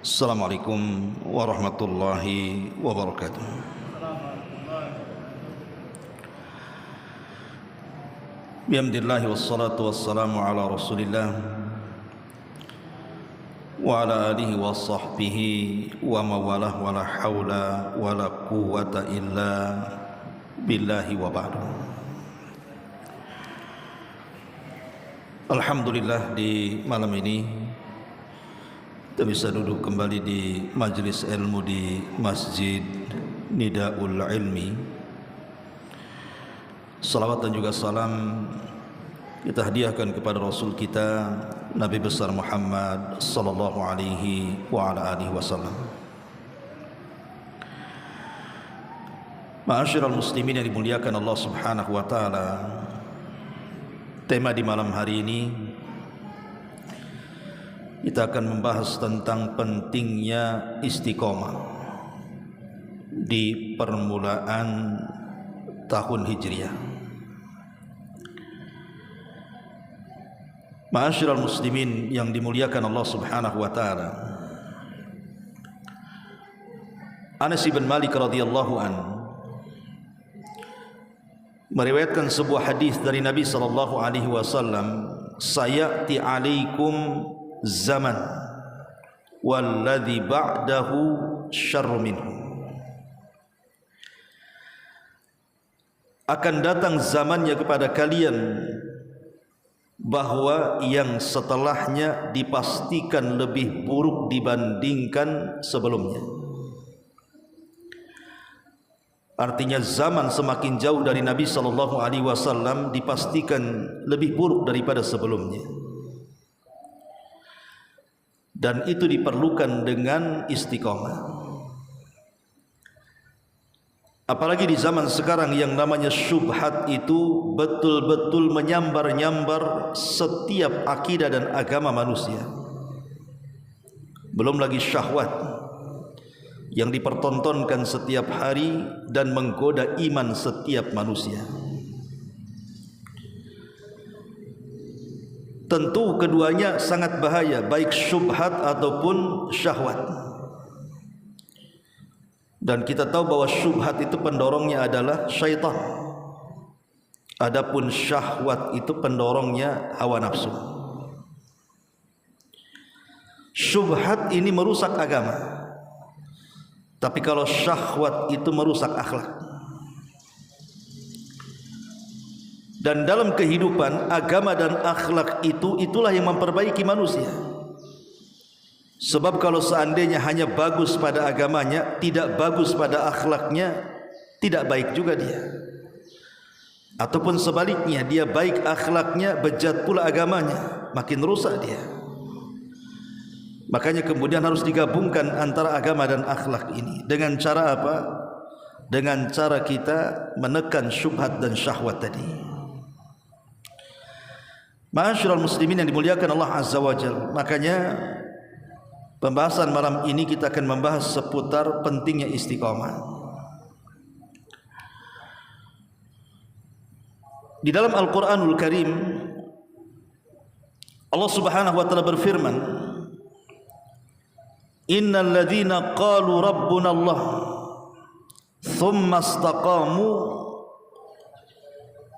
Assalamualaikum warahmatullahi wabarakatuh. Bihamdillahi wassalatu wassalamu ala rasulillah wa ala alihi wa sahbihi wa mawalah wa la hawla wa la quwwata illa billahi wa ba'du. Alhamdulillah, di malam ini kita bisa duduk kembali di majlis ilmu di Masjid Nidaul Ilmi. Salawat dan juga salam kita hadiahkan kepada Rasul kita Nabi besar Muhammad sallallahu alaihi wa ala alihi wasallam. Ma'asyiral muslimin yang dimuliakan Allah Subhanahu wa taala, tema di malam hari ini kita akan membahas tentang pentingnya istiqomah di permulaan tahun Hijriah. Ma'asyiral muslimin yang dimuliakan Allah Subhanahu wa taala, Anas bin Malik radhiyallahu anhu meriwayatkan sebuah hadis dari Nabi sallallahu alaihi wasallam, "Sayati alaikum zaman walladzi ba'dahu syarru minhu." Akan datang zamannya kepada kalian bahwa yang setelahnya dipastikan lebih buruk dibandingkan sebelumnya. Artinya zaman semakin jauh dari Nabi sallallahu alaihi wasallam dipastikan lebih buruk daripada sebelumnya. Dan itu diperlukan dengan istiqomah. Apalagi di zaman sekarang yang namanya syubhat itu betul-betul menyambar-nyambar setiap akidah dan agama manusia. Belum lagi syahwat yang dipertontonkan setiap hari dan menggoda iman setiap manusia. Tentu keduanya sangat bahaya, baik syubhat ataupun syahwat. Dan kita tahu bahwa syubhat itu pendorongnya adalah syaitan. Adapun syahwat itu pendorongnya hawa nafsu. Syubhat ini merusak agama, tapi kalau syahwat itu merusak akhlak. Dan dalam kehidupan, agama dan akhlak itulah yang memperbaiki manusia. Sebab kalau seandainya hanya bagus pada agamanya, tidak bagus pada akhlaknya, tidak baik juga dia. Ataupun sebaliknya, dia baik akhlaknya, bejat pula agamanya, makin rusak dia. Makanya kemudian harus digabungkan antara agama dan akhlak ini. Dengan cara apa? Dengan cara kita menekan syubhat dan syahwat tadi. Ma'asyiral muslimin yang dimuliakan Allah Azza wa Jalla, makanya pembahasan malam ini kita akan membahas seputar pentingnya istiqomah. Di dalam Al-Quranul Karim, Allah Subhanahu wa taala berfirman, "Innal ladzina qalu rabbuna Allah thumma istaqamu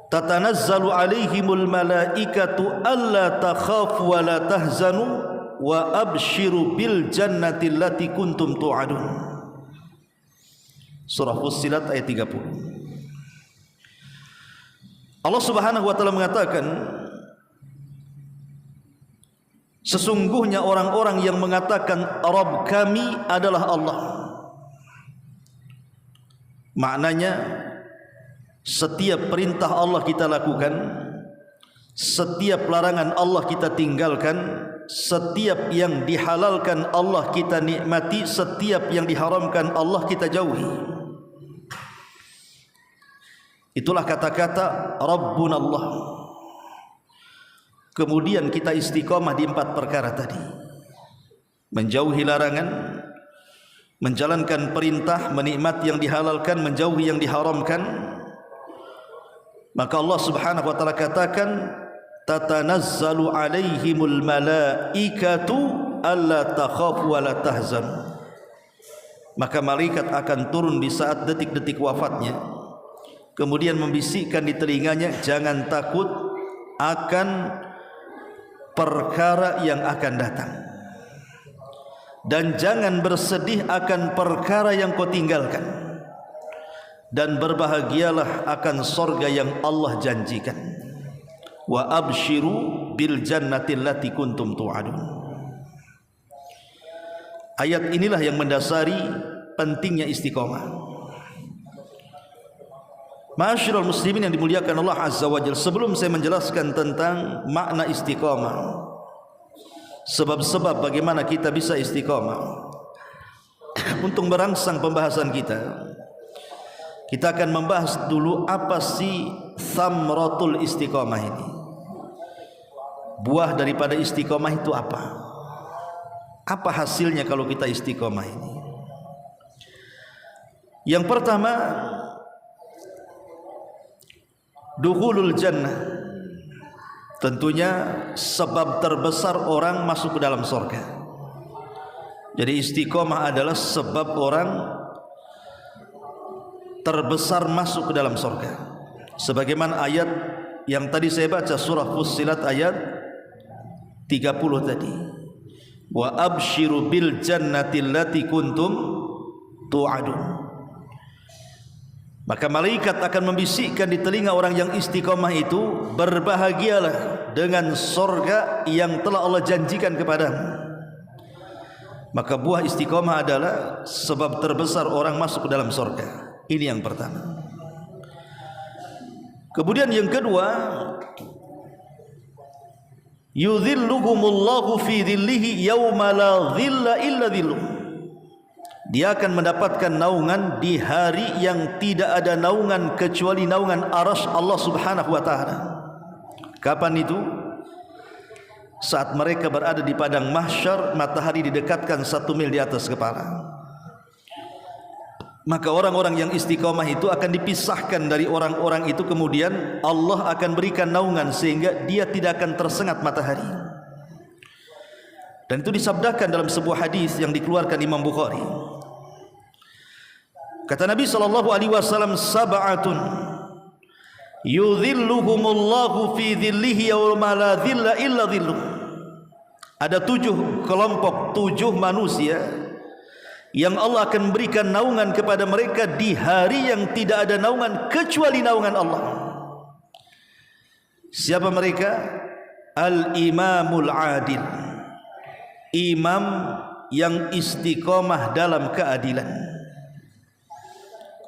tatanazzalu alaihimul malaikatu alla takhafu wa la tahzanu wa abshiru bil jannati allati kuntum tu'adun." Surah Fussilat ayat 30. Allah Subhanahu wa taala mengatakan, sesungguhnya orang-orang yang mengatakan Rabb kami adalah Allah. Maknanya setiap perintah Allah kita lakukan, setiap larangan Allah kita tinggalkan, setiap yang dihalalkan Allah kita nikmati, setiap yang diharamkan Allah kita jauhi. Itulah kata-kata Rabbuna Allah. Kemudian kita istiqomah di 4 perkara tadi. Menjauhi larangan, menjalankan perintah, menikmati yang dihalalkan, menjauhi yang diharamkan. Maka Allah Subhanahu wa taala katakan, tatanazzalu alaihimul malaikatu alla takhafu wa la tahzanu. Maka malaikat akan turun di saat detik-detik wafatnya, kemudian membisikkan di telinganya, jangan takut akan perkara yang akan datang, dan jangan bersedih akan perkara yang kau tinggalkan, dan berbahagialah akan sorga yang Allah janjikan. Wa abshiru bil jannati allati kuntum tu'adun. Ayat inilah yang mendasari pentingnya istiqomah. Ma'asyiral muslimin yang dimuliakan Allah Azza wa Jalla, sebelum saya menjelaskan tentang makna istiqomah, sebab-sebab bagaimana kita bisa istiqomah, untuk merangsang pembahasan kita akan membahas dulu apa sih thamratul istiqomah ini. Buah daripada istiqomah itu apa? Apa hasilnya kalau kita istiqomah ini? Yang pertama, dukhulul jannah. Tentunya sebab terbesar orang masuk ke dalam surga. Jadi istiqomah adalah sebab orang terbesar masuk ke dalam surga. Sebagaimana ayat yang tadi saya baca, surah Fussilat ayat 30 tadi. Wa abshiru bil jannati allati kuntum tu'adun. Maka malaikat akan membisikkan di telinga orang yang istiqomah itu, berbahagialah dengan surga yang telah Allah janjikan kepadamu. Maka buah istiqomah adalah sebab terbesar orang masuk ke dalam surga. Ini yang pertama. Kemudian yang kedua, yudhilluhumullahu fi dhillihi yawma la dhilla illa dhilluh. Dia akan mendapatkan naungan di hari yang tidak ada naungan kecuali naungan arasy Allah Subhanahu wa taala. Kapan itu? Saat mereka berada di padang mahsyar, matahari didekatkan 1 mil di atas kepala. Maka orang-orang yang istiqomah itu akan dipisahkan dari orang-orang itu, kemudian Allah akan berikan naungan sehingga dia tidak akan tersengat matahari. Dan itu disabdakan dalam sebuah hadis yang dikeluarkan Imam Bukhari. Kata Nabi SAW, sab'atun yudhilluhumullahu fi dhillihi yawma la dhilla illa dhilluh. Ada 7 kelompok, 7 manusia yang Allah akan berikan naungan kepada mereka di hari yang tidak ada naungan kecuali naungan Allah. Siapa mereka? Al-imamul adil, imam yang istiqomah dalam keadilan.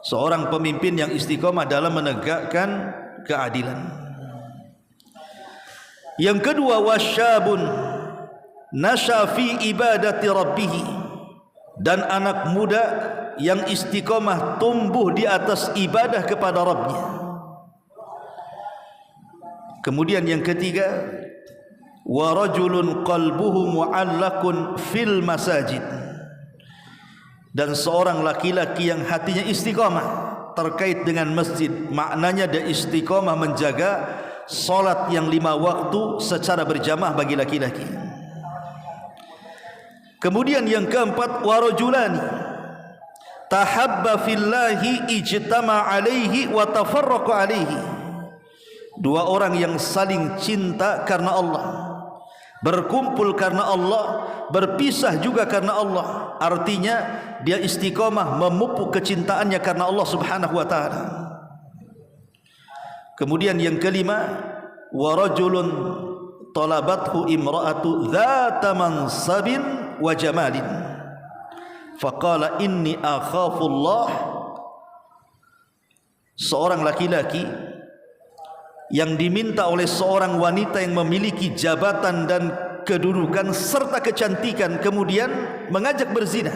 Seorang pemimpin yang istiqomah dalam menegakkan keadilan. Yang kedua, wasyabun nasya fi ibadati rabbih, dan anak muda yang istiqomah tumbuh di atas ibadah kepada Rabbnya. Kemudian yang ketiga, wa rajulun qalbuhu mu'allaqun fil masajid, dan seorang laki-laki yang hatinya istiqomah terkait dengan masjid. Maknanya dia istiqomah menjaga salat yang 5 waktu secara berjamaah bagi laki-laki. Kemudian yang keempat, warajulani tahabba fillahi ijtama alaihi wa tafarraqa alaihi. 2 orang yang saling cinta karena Allah, berkumpul karena Allah, berpisah juga karena Allah. Artinya dia istiqomah memupuk kecintaannya karena Allah Subhanahu wa taala. Kemudian yang kelima, wa rajulun talabathu imra'atu dzata mansabin wa jamalin faqala inni akhafullah. Seorang laki-laki yang diminta oleh seorang wanita yang memiliki jabatan dan kedudukan serta kecantikan, kemudian mengajak berzina,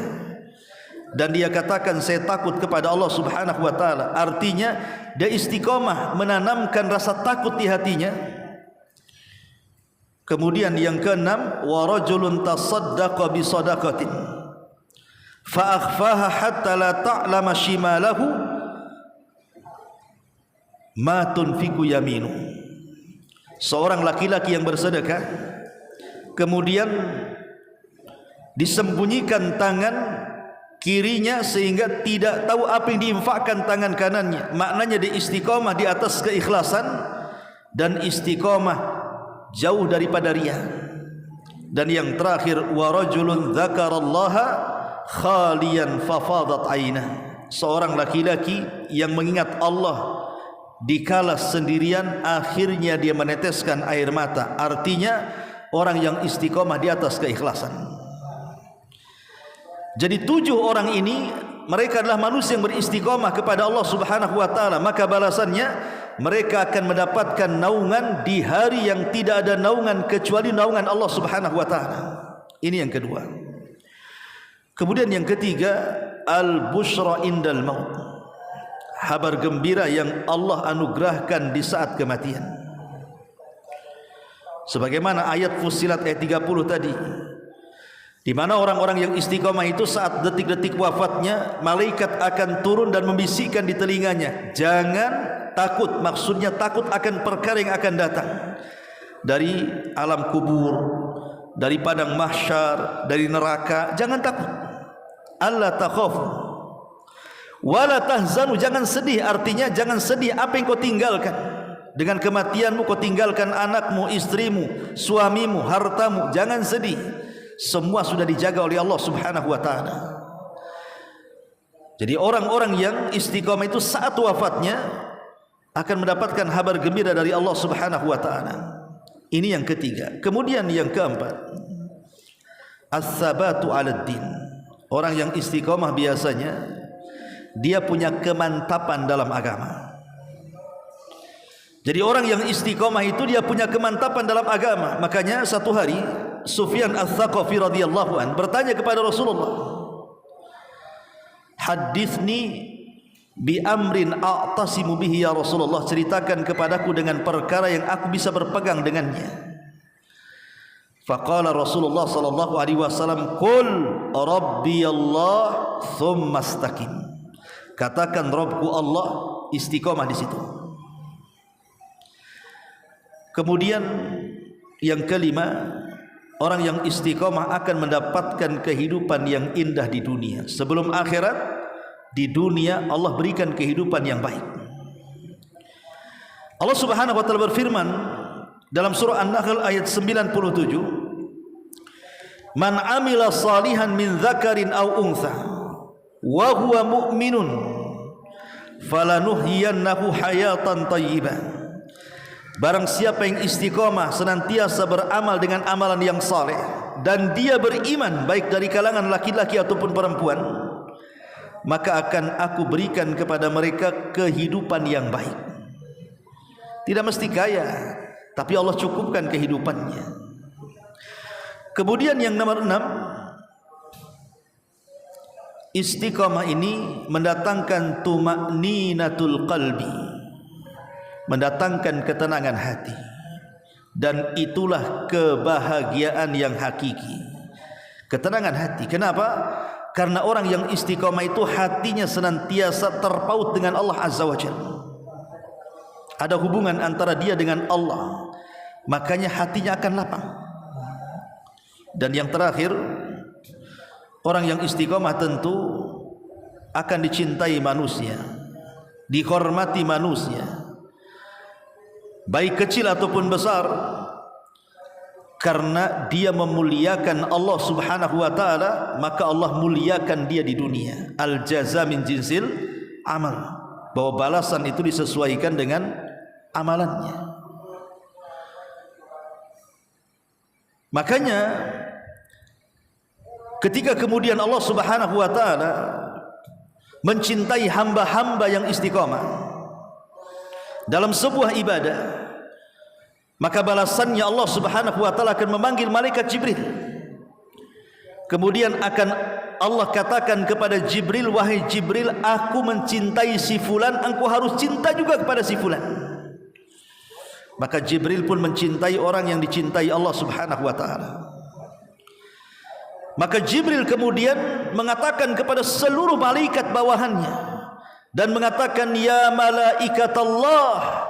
dan dia katakan saya takut kepada Allah Subhanahu wa taala. Artinya dia istiqomah menanamkan rasa takut di hatinya. Kemudian yang keenam, wa rajulun tasaddaqa bi shadaqatin fa akhfaha hatta la ta'lama shimalahu ma tunfiqu yaminu. Seorang laki-laki yang bersedekah kemudian disembunyikan tangan kirinya sehingga tidak tahu apa yang diinfakkan tangan kanannya. Maknanya dia istiqamah di atas keikhlasan dan istiqamah jauh daripada riya. Dan yang terakhir, wa rajulun dzakarallaha khaliyan fafadat ainah, seorang laki-laki yang mengingat Allah dikala sendirian, akhirnya dia meneteskan air mata. Artinya orang yang istiqamah di atas keikhlasan. Jadi 7 orang ini mereka adalah manusia yang beristiqamah kepada Allah Subhanahu wa taala, maka balasannya mereka akan mendapatkan naungan di hari yang tidak ada naungan kecuali naungan Allah Subhanahu wa taala. Ini yang kedua. Kemudian yang ketiga, al-busyra indal maut, kabar gembira yang Allah anugerahkan di saat kematian. Sebagaimana ayat Fussilat ayat 30 tadi, di mana orang-orang yang istiqamah itu saat detik-detik wafatnya, malaikat akan turun dan membisikkan di telinganya, jangan takut, maksudnya takut akan perkara yang akan datang dari alam kubur, dari padang mahsyar, dari neraka. Jangan takut. Allah takhafu wala tahzanu, jangan sedih. Artinya jangan sedih apa yang kau tinggalkan. Dengan kematianmu kau tinggalkan anakmu, istrimu, suamimu, hartamu. Jangan sedih. Semua sudah dijaga oleh Allah Subhanahu wa taala. Jadi orang-orang yang istiqamah itu saat wafatnya akan mendapatkan kabar gembira dari Allah Subhanahu wa taala. Ini yang ketiga. Kemudian yang keempat, as-sabatu 'alad din. Orang yang istiqamah biasanya dia punya kemantapan dalam agama. Jadi orang yang istiqamah itu dia punya kemantapan dalam agama. Makanya satu hari Sufyan Ats-Tsaqafi radhiyallahu an bertanya kepada Rasulullah, "Hadithni bi amrin a'tasimu bihi ya Rasulullah." Ceritakan kepadaku dengan perkara yang aku bisa berpegang dengannya. Faqala Rasulullah sallallahu alaihi wasallam, "Qul Rabbi Allah tsumma istaqim." Katakan Rabbku Allah, istiqamah di situ. Kemudian yang kelima, orang yang istiqamah akan mendapatkan kehidupan yang indah di dunia. Sebelum akhirat, di dunia Allah berikan kehidupan yang baik. Allah Subhanahu wa taala berfirman dalam surah An-Nahl ayat 97, "Man 'amila salihan min dzakarin aw untha wa huwa mu'minun falanuhyiyannahu hayatan thayyibah." Barang siapa yang istiqamah senantiasa beramal dengan amalan yang saleh dan dia beriman baik dari kalangan laki-laki ataupun perempuan, maka akan aku berikan kepada mereka kehidupan yang baik. Tidak mesti kaya, tapi Allah cukupkan kehidupannya. Kemudian yang nomor 6, istiqamah ini mendatangkan tuma'ninatul qalbi, mendatangkan ketenangan hati, dan itulah kebahagiaan yang hakiki. Ketenangan hati. Kenapa? Karena orang yang istiqamah itu hatinya senantiasa terpaut dengan Allah Azza wa Jalla. Ada hubungan antara dia dengan Allah, makanya hatinya akan lapang. Dan yang terakhir, orang yang istiqamah tentu akan dicintai manusia, dihormati manusia, baik kecil ataupun besar, karena dia memuliakan Allah Subhanahu wa taala, maka Allah muliakan dia di dunia. Al jaza min jinsil amal, bahwa balasan itu disesuaikan dengan amalannya. Makanya ketika kemudian Allah Subhanahu wa taala mencintai hamba-hamba yang istiqamah dalam sebuah ibadah, maka balasannya Allah Subhanahu wa taala akan memanggil malaikat Jibril. Kemudian akan Allah katakan kepada Jibril, "Wahai Jibril, aku mencintai si fulan, engkau harus cinta juga kepada si fulan." Maka Jibril pun mencintai orang yang dicintai Allah Subhanahu wa taala. Maka Jibril kemudian mengatakan kepada seluruh malaikat bawahannya dan mengatakan, "Ya malaikat Allah,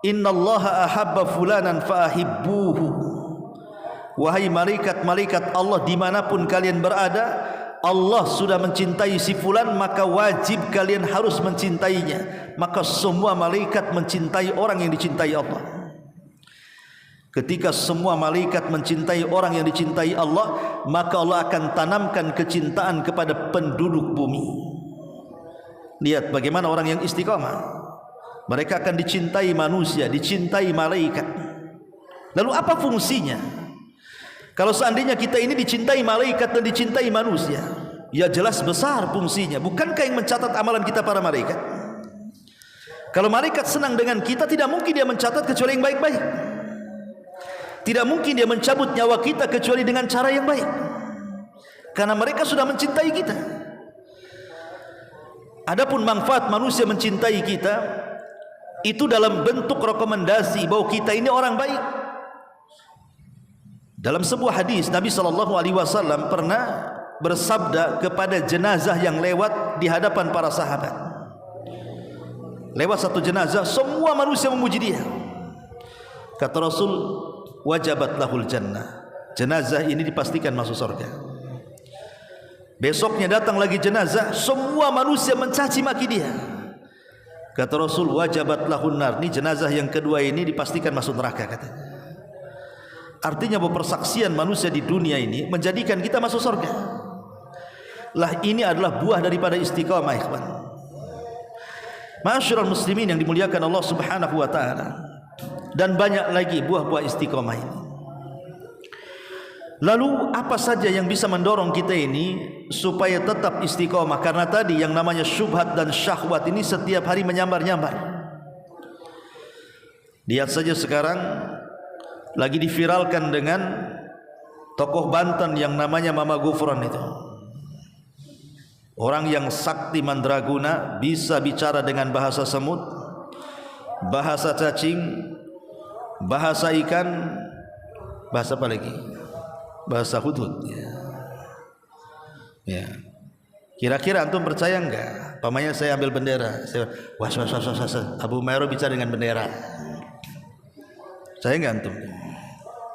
innallaha ahabba fulanan faahibbuhu." wahai malaikat-malaikat Allah dimanapun kalian berada, Allah sudah mencintai si fulan, maka wajib kalian harus mencintainya. Maka semua malaikat mencintai orang yang dicintai Allah. Ketika semua malaikat mencintai orang yang dicintai Allah, maka Allah akan tanamkan kecintaan kepada penduduk bumi. Lihat bagaimana orang yang istiqamah, mereka akan dicintai manusia, dicintai malaikat. Lalu apa fungsinya? Kalau seandainya kita ini dicintai malaikat dan dicintai manusia, ya jelas besar fungsinya. Bukankah yang mencatat amalan kita para malaikat? Kalau malaikat senang dengan kita, tidak mungkin dia mencatat kecuali yang baik-baik. Tidak mungkin dia mencabut nyawa kita kecuali dengan cara yang baik, karena mereka sudah mencintai kita. Adapun manfaat manusia mencintai kita itu dalam bentuk rekomendasi bahwa kita ini orang baik. Dalam sebuah hadis Nabi SAW pernah bersabda kepada jenazah yang lewat di hadapan para sahabat. Lewat satu jenazah, semua manusia memuji dia. Kata Rasul, wajabat lahul jannah. Jenazah ini dipastikan masuk surga. Besoknya datang lagi jenazah, semua manusia mencaci maki dia. Kata Rasul, wajabat lahun nar. Ini jenazah yang kedua ini dipastikan masuk neraka katanya. Artinya bahwa persaksian manusia di dunia ini menjadikan kita masuk surga. Lah ini adalah buah daripada istiqamah, ikhwan. Ma'asyiral muslimin yang dimuliakan Allah Subhanahu wa taala. Dan banyak lagi buah-buah istiqamah ini. Lalu apa saja yang bisa mendorong kita ini supaya tetap istiqamah? Karena tadi yang namanya syubhat dan syahwat ini setiap hari menyambar-nyambar. Lihat saja sekarang lagi diviralkan dengan tokoh Banten yang namanya Mama Gufron itu. Orang yang sakti mandraguna, bisa bicara dengan bahasa semut, bahasa cacing, bahasa ikan, bahasa apa lagi? Bahasa hudhud. Ya. Kira-kira antum percaya enggak? Pamannya saya ambil bendera, saya Abu Mairo bicara dengan bendera. Saya enggak antum?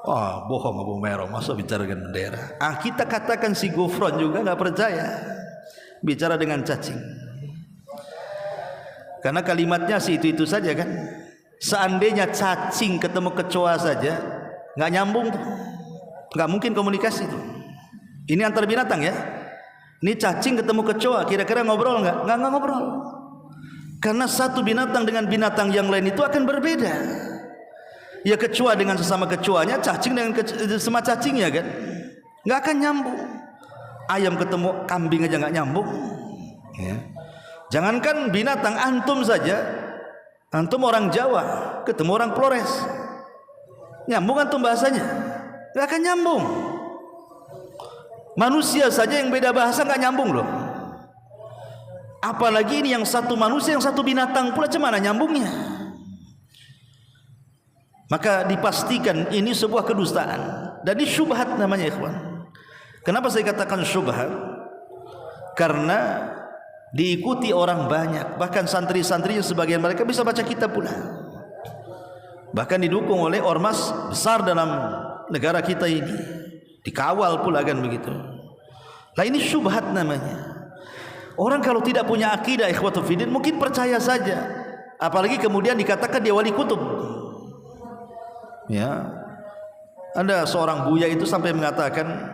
Oh, bohong Abu Mairo, masa bicara dengan bendera? Ah, kita katakan si Gufron juga enggak percaya bicara dengan cacing. Karena kalimatnya sih itu saja kan. Seandainya cacing ketemu kecoa saja enggak nyambung tuh. Enggak mungkin komunikasi tuh. Ini antar binatang ya. Ini cacing ketemu kecoa, kira-kira ngobrol enggak? Enggak ngobrol. Karena satu binatang dengan binatang yang lain itu akan berbeda. Ya kecoa dengan sesama kecoanya, cacing dengan sesama cacingnya kan, nggak akan nyambung. Ayam ketemu kambing aja nggak nyambung. Ya. Jangankan binatang, antum saja, antum orang Jawa ketemu orang Flores, nyambung antum bahasanya? Nggak akan nyambung. Manusia saja yang beda bahasa nggak nyambung loh. Apalagi ini yang satu manusia, yang satu binatang pula, cemana nyambungnya? Maka dipastikan ini sebuah kedustaan dan ini syubhat namanya, ikhwan. Kenapa saya katakan syubhat? Karena diikuti orang banyak, bahkan santri-santrinya sebagian mereka bisa baca kitab pula, bahkan didukung oleh ormas besar dalam negara kita ini, dikawal pula kan begitu. Lah ini syubhat namanya. Orang kalau tidak punya akidah ikhwatul fiddin mungkin percaya saja, apalagi kemudian dikatakan dia wali kutub. Ya, ada seorang buya itu sampai mengatakan,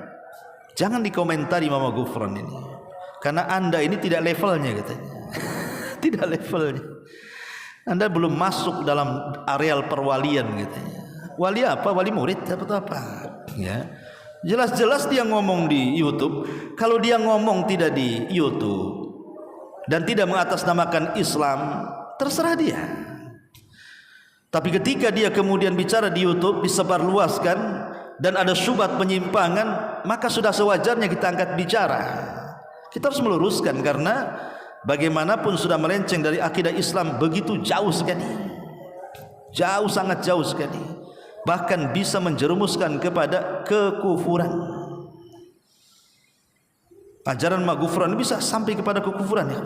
jangan dikomentari Mama Gufron ini, karena anda ini tidak levelnya katanya. Tidak levelnya. Anda belum masuk dalam areal perwalian katanya. Wali apa? Wali murid atau apa? Ya, jelas-jelas dia ngomong di YouTube. Kalau dia ngomong tidak di YouTube dan tidak mengatasnamakan Islam, terserah dia. Tapi ketika dia kemudian bicara di YouTube, disebarluaskan dan ada syubhat penyimpangan, maka sudah sewajarnya kita angkat bicara. Kita harus meluruskan, karena bagaimanapun sudah melenceng dari akidah Islam begitu jauh sekali. Jauh, sangat jauh sekali. Bahkan bisa menjerumuskan kepada kekufuran. Ajaran Mama Gufron bisa sampai kepada kekufuran, ya.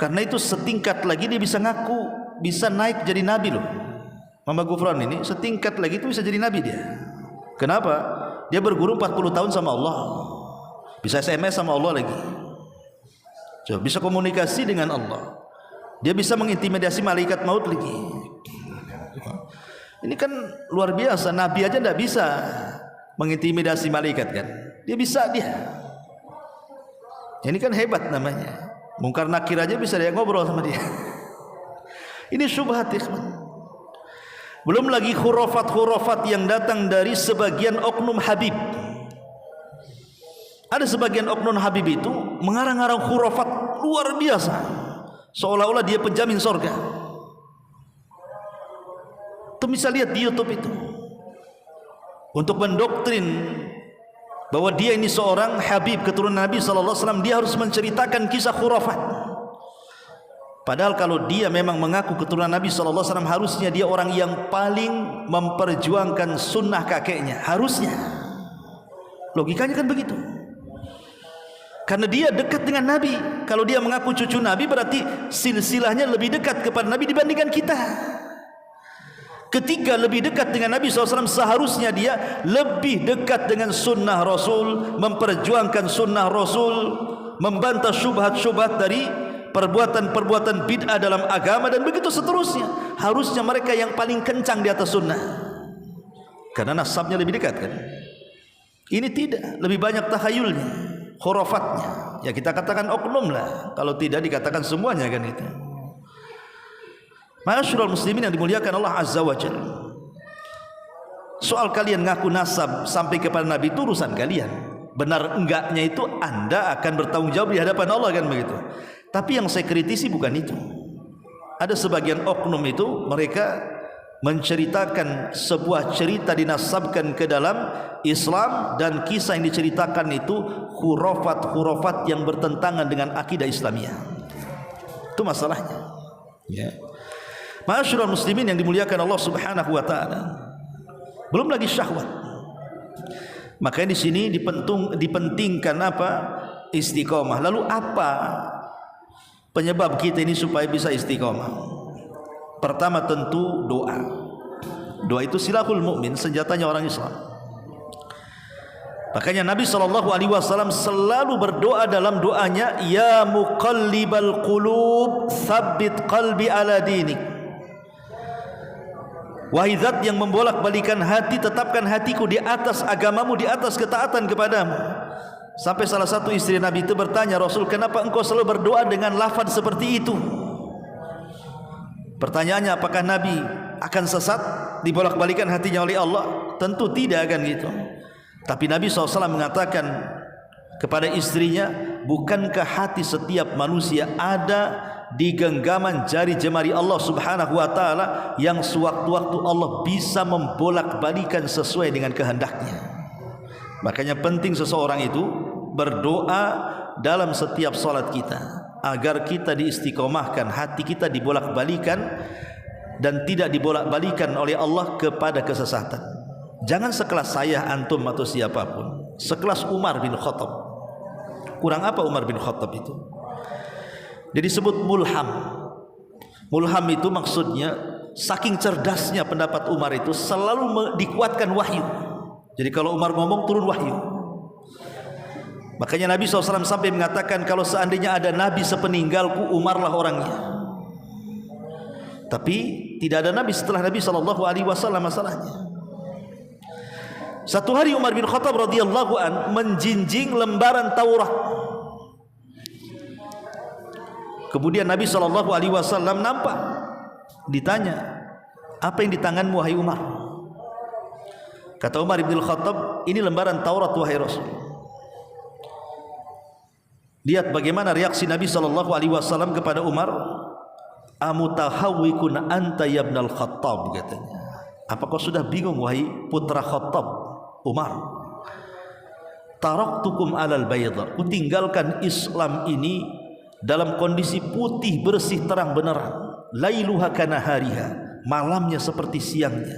Karena itu setingkat lagi dia bisa ngaku bisa naik jadi nabi loh. Mama Gufron ini setingkat lagi itu bisa jadi nabi dia. Kenapa? Dia berguru 40 tahun sama Allah, bisa SMS sama Allah lagi, coba, bisa komunikasi dengan Allah, dia bisa mengintimidasi malaikat maut lagi. Ini kan luar biasa. Nabi aja tidak bisa mengintimidasi malaikat kan, dia bisa dia. Ini kan hebat namanya. Mungkar nakir aja bisa dia ngobrol sama dia. Ini syubhat, ikhwan. Belum lagi khurafat-khurafat yang datang dari sebagian oknum Habib. Ada sebagian oknum Habib itu mengarang-arang khurafat luar biasa, seolah-olah dia penjamin sorga. Itu bisa lihat di YouTube itu, untuk mendoktrin bahwa dia ini seorang Habib keturunan Nabi SAW, dia harus menceritakan kisah khurafat. Padahal kalau dia memang mengaku keturunan Nabi SAW, harusnya dia orang yang paling memperjuangkan sunnah kakeknya, harusnya. Logikanya kan begitu. Karena dia dekat dengan Nabi. Kalau dia mengaku cucu Nabi, berarti silsilahnya lebih dekat kepada Nabi dibandingkan kita. Ketika lebih dekat dengan Nabi SAW, seharusnya dia lebih dekat dengan sunnah Rasul, memperjuangkan sunnah Rasul, membantah syubhat-syubhat dari perbuatan-perbuatan bid'ah dalam agama, dan begitu seterusnya. Harusnya mereka yang paling kencang di atas sunnah, karena nasabnya lebih dekat kan. Ini tidak, lebih banyak takhayulnya, khurafatnya. Ya kita katakan oknum lah, kalau tidak dikatakan semuanya kan itu. Ma'asyiral muslimin yang dimuliakan Allah Azza wa Jalla, soal kalian ngaku nasab sampai kepada Nabi itu urusan kalian. Benar enggaknya itu Anda akan bertanggung jawab di hadapan Allah kan begitu. Tapi yang saya kritisi bukan itu. Ada sebagian oknum itu mereka menceritakan sebuah cerita dinasabkan ke dalam Islam, dan kisah yang diceritakan itu khurafat-khurafat yang bertentangan dengan akidah Islamiyah. Itu masalahnya. Ya. Ma'asyiral muslimin yang dimuliakan Allah Subhanahu wa taala. Belum lagi syahwat. Makanya di sini dipentingkan apa? Istiqomah. Lalu apa penyebab kita ini supaya bisa istiqomah? Pertama tentu doa. Doa itu silahul mukmin, senjatanya orang Islam. Makanya Nabi SAW selalu berdoa dalam doanya, ya muqallibal qulub tsabbit qalbi ala dinik. Wahai zat yang membolak-balikan hati, tetapkan hatiku di atas agamamu, di atas ketaatan kepadamu. Sampai salah satu istri Nabi itu bertanya, Rasul, kenapa engkau selalu berdoa dengan lafaz seperti itu? Pertanyaannya, apakah Nabi akan sesat, dibolak-balikan hatinya oleh Allah? Tentu tidak akan gitu. Tapi Nabi SAW mengatakan kepada istrinya, bukankah hati setiap manusia ada di genggaman jari jemari Allah Subhanahu wa taala, yang sewaktu-waktu Allah bisa membolak-balikan sesuai dengan kehendaknya. Makanya penting seseorang itu berdoa dalam setiap salat kita, agar kita diistiqomahkan, hati kita dibolak-balikan dan tidak dibolak-balikan oleh Allah kepada kesesatan. Jangan sekelas saya, antum atau siapapun, sekelas Umar bin Khattab. Kurang apa Umar bin Khattab itu? Dia disebut mulham. Mulham itu maksudnya saking cerdasnya pendapat Umar itu selalu dikuatkan wahyu. Jadi kalau Umar ngomong turun wahyu. Makanya Nabi SAW sampai mengatakan, kalau seandainya ada Nabi sepeninggalku, Umarlah orangnya. Tapi tidak ada Nabi setelah Nabi SAW masalahnya. Satu hari Umar bin Khattab radhiyallahu an menjinjing lembaran Taurat. Kemudian Nabi SAW nampak, ditanya, apa yang di tanganmu wahai Umar? Kata Umar bin Khattab, ini lembaran Taurat wahai Rasul. Lihat bagaimana reaksi Nabi SAW kepada Umar. Amutahawwikun anta ya ibnal Khattab, katanya. Apa kau sudah bingung wahai putra Khattab, Umar? Taraktukum alal bayda, ku tinggalkan Islam ini dalam kondisi putih bersih terang benerang, lailuha kanahariha, malamnya seperti siangnya.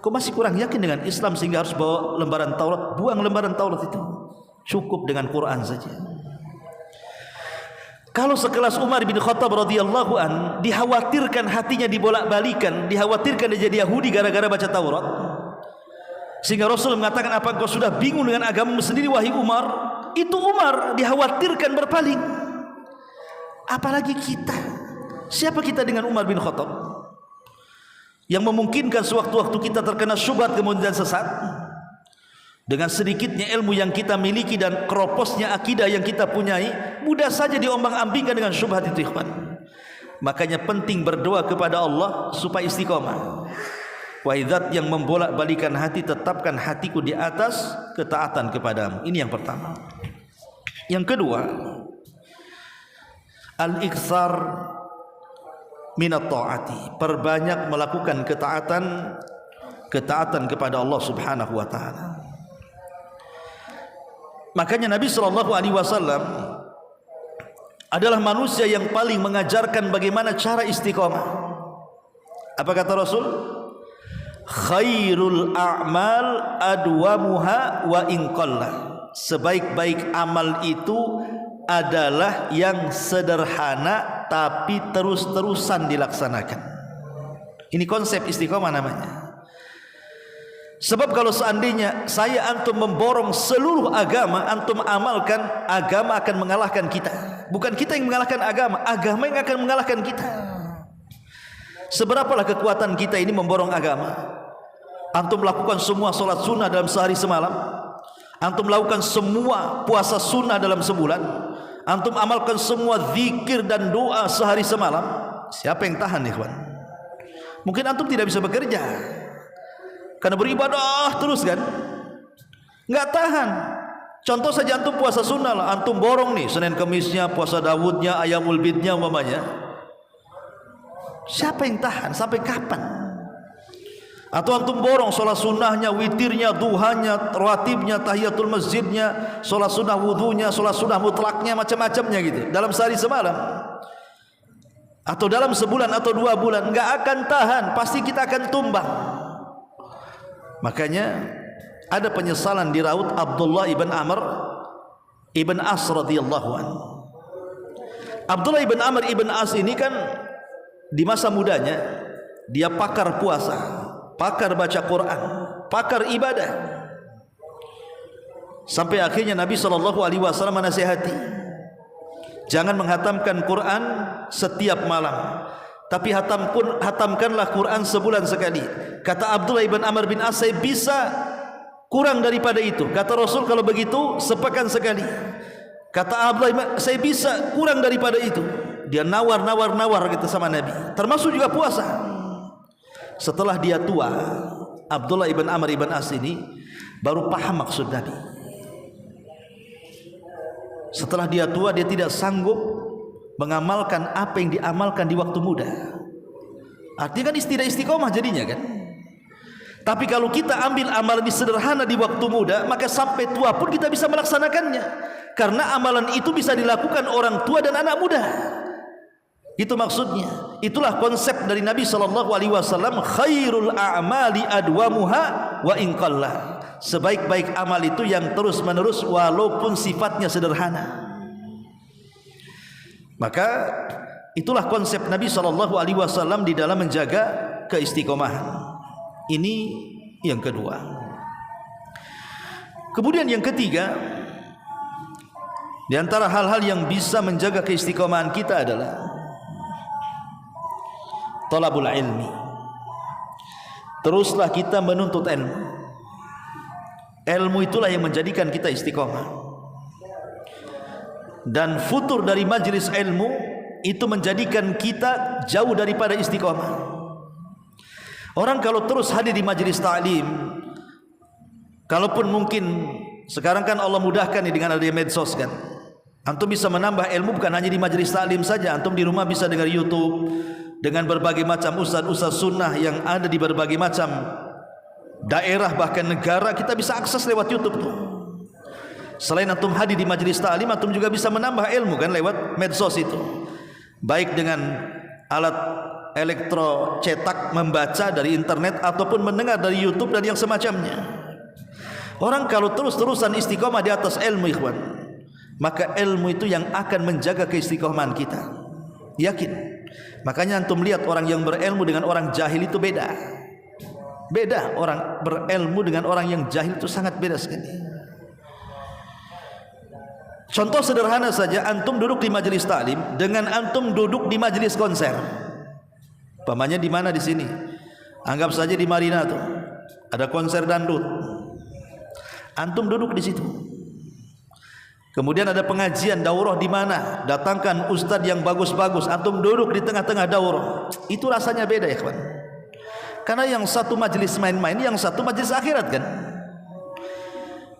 Kau masih kurang yakin dengan Islam sehingga harus bawa lembaran Taurat? Buang lembaran Taurat itu, cukup dengan Quran saja. Kalau sekelas Umar bin Khattab radhiyallahu an dikhawatirkan hatinya dibolak-balikan, dikhawatirkan dia jadi Yahudi gara-gara baca Taurat, Sehingga Rasul mengatakan, apa kau sudah bingung dengan agamamu sendiri wahai Umar? Itu Umar dikhawatirkan berpaling. Apalagi kita. Siapa kita dengan Umar bin Khattab yang memungkinkan sewaktu-waktu kita terkena syubhat kemudian sesat? Dengan sedikitnya ilmu yang kita miliki dan keroposnya akidah yang kita punyai, mudah saja diombang-ambingkan dengan syubhat itu, ikhwan. Makanya penting berdoa kepada Allah supaya istiqomah. Wahai Zat yang membolak-balikan hati, tetapkan hatiku di atas ketaatan kepadamu. Ini yang pertama. Yang kedua, al-iktsar minat ta'ati, perbanyak melakukan ketaatan kepada Allah Subhanahu wa taala. Makanya Nabi sallallahu alaihi wasallam adalah manusia yang paling mengajarkan bagaimana cara istiqomah. Apa kata Rasul? Khairul a'mal adwamuha wa in qalla. Sebaik-baik amal itu adalah yang sederhana tapi terus-terusan dilaksanakan. Ini konsep istiqomah namanya. Sebab kalau seandainya saya antum memborong seluruh agama, antum amalkan, agama akan mengalahkan kita. Bukan kita yang mengalahkan agama, agama yang akan mengalahkan kita. Seberapalah kekuatan kita ini memborong agama. Antum melakukan semua solat sunnah dalam sehari semalam. Antum melakukan semua puasa sunnah dalam sebulan. Antum amalkan semua zikir dan doa sehari semalam. Siapa yang tahan, ikhwan? Mungkin antum tidak bisa bekerja karena beribadah terus kan, nggak tahan. Contoh saja antum puasa sunnah lah, antum borong nih Senin Kemisnya, puasa Dawudnya, Ayamul Bidnya umpamanya. Siapa yang tahan? Sampai kapan? Atau antum borong sholat sunnahnya, witirnya, duhanya, rawatibnya, tahiyatul masjidnya, sholat sunnah wudunya, sholat sunnah mutlaknya, macam-macamnya gitu dalam sehari semalam, atau dalam sebulan atau 2 bulan, nggak akan tahan, pasti kita akan tumbang. Makanya ada penyesalan di raut Abdullah ibn Amr ibn As radhiyallahu anhu. Abdullah ibn Amr ibn As ini kan di masa mudanya dia pakar puasa, pakar baca Quran, pakar ibadah. Sampai akhirnya Nabi SAW menasihati, jangan menghatamkan Quran setiap malam, tapi hatamkanlah Quran sebulan sekali. Kata Abdullah ibn Amr bin As, saya bisa kurang daripada itu. Kata Rasul, kalau begitu sepekan sekali. Kata Abdullah, saya bisa kurang daripada itu. Dia nawar gitu sama Nabi, termasuk juga puasa. Setelah dia tua, Abdullah ibn Amr ibn As ini baru paham maksud Nabi. Setelah dia tua, dia tidak sanggup mengamalkan apa yang diamalkan di waktu muda. Artinya kan tidak istiqomah jadinya kan. Tapi kalau kita ambil amalan sederhana di waktu muda, maka sampai tua pun kita bisa melaksanakannya. Karena amalan itu bisa dilakukan orang tua dan anak muda. Itu maksudnya. Itulah konsep dari Nabi SAW. Khairul a'mali adwamuha wa in qalla. Sebaik-baik amal itu yang terus menerus walaupun sifatnya sederhana. Maka itulah konsep Nabi SAW di dalam menjaga keistiqomahan. Ini yang kedua. Kemudian yang ketiga, di antara hal-hal yang bisa menjaga keistiqomahan kita adalah talabul ilmi. Teruslah kita menuntut ilmu. Ilmu itulah yang menjadikan kita istiqomah. Dan futur dari majlis ilmu itu menjadikan kita jauh daripada istiqomah. Orang kalau terus hadir di majlis ta'lim, kalaupun mungkin sekarang kan Allah mudahkan nih dengan adanya medsos kan, antum bisa menambah ilmu bukan hanya di majlis ta'lim saja. Antum di rumah bisa dengar YouTube dengan berbagai macam ustaz-ustaz sunnah yang ada di berbagai macam daerah bahkan negara, kita bisa akses lewat YouTube tuh. Selain antum hadir di majlis ta'lim, antum juga bisa menambah ilmu kan lewat medsos itu, baik dengan alat elektro cetak, membaca dari internet ataupun mendengar dari YouTube dan yang semacamnya. Orang kalau terus-terusan istiqomah di atas ilmu, ikhwan, maka ilmu itu yang akan menjaga keistiqomahan kita. Yakin. Makanya antum lihat orang yang berilmu dengan orang jahil itu beda. Beda orang berilmu dengan orang yang jahil itu sangat beda sekali. Contoh sederhana saja, antum duduk di majelis taklim dengan antum duduk di majelis konser. Pamannya di mana di sini? Anggap saja di Marina tuh. Ada konser dangdut. Antum duduk di situ. Kemudian ada pengajian daurah di mana? Datangkan ustadz yang bagus-bagus, antum duduk di tengah-tengah daurah. Itu rasanya beda ya kawan. Karena yang satu majelis main-main, yang satu majelis akhirat kan.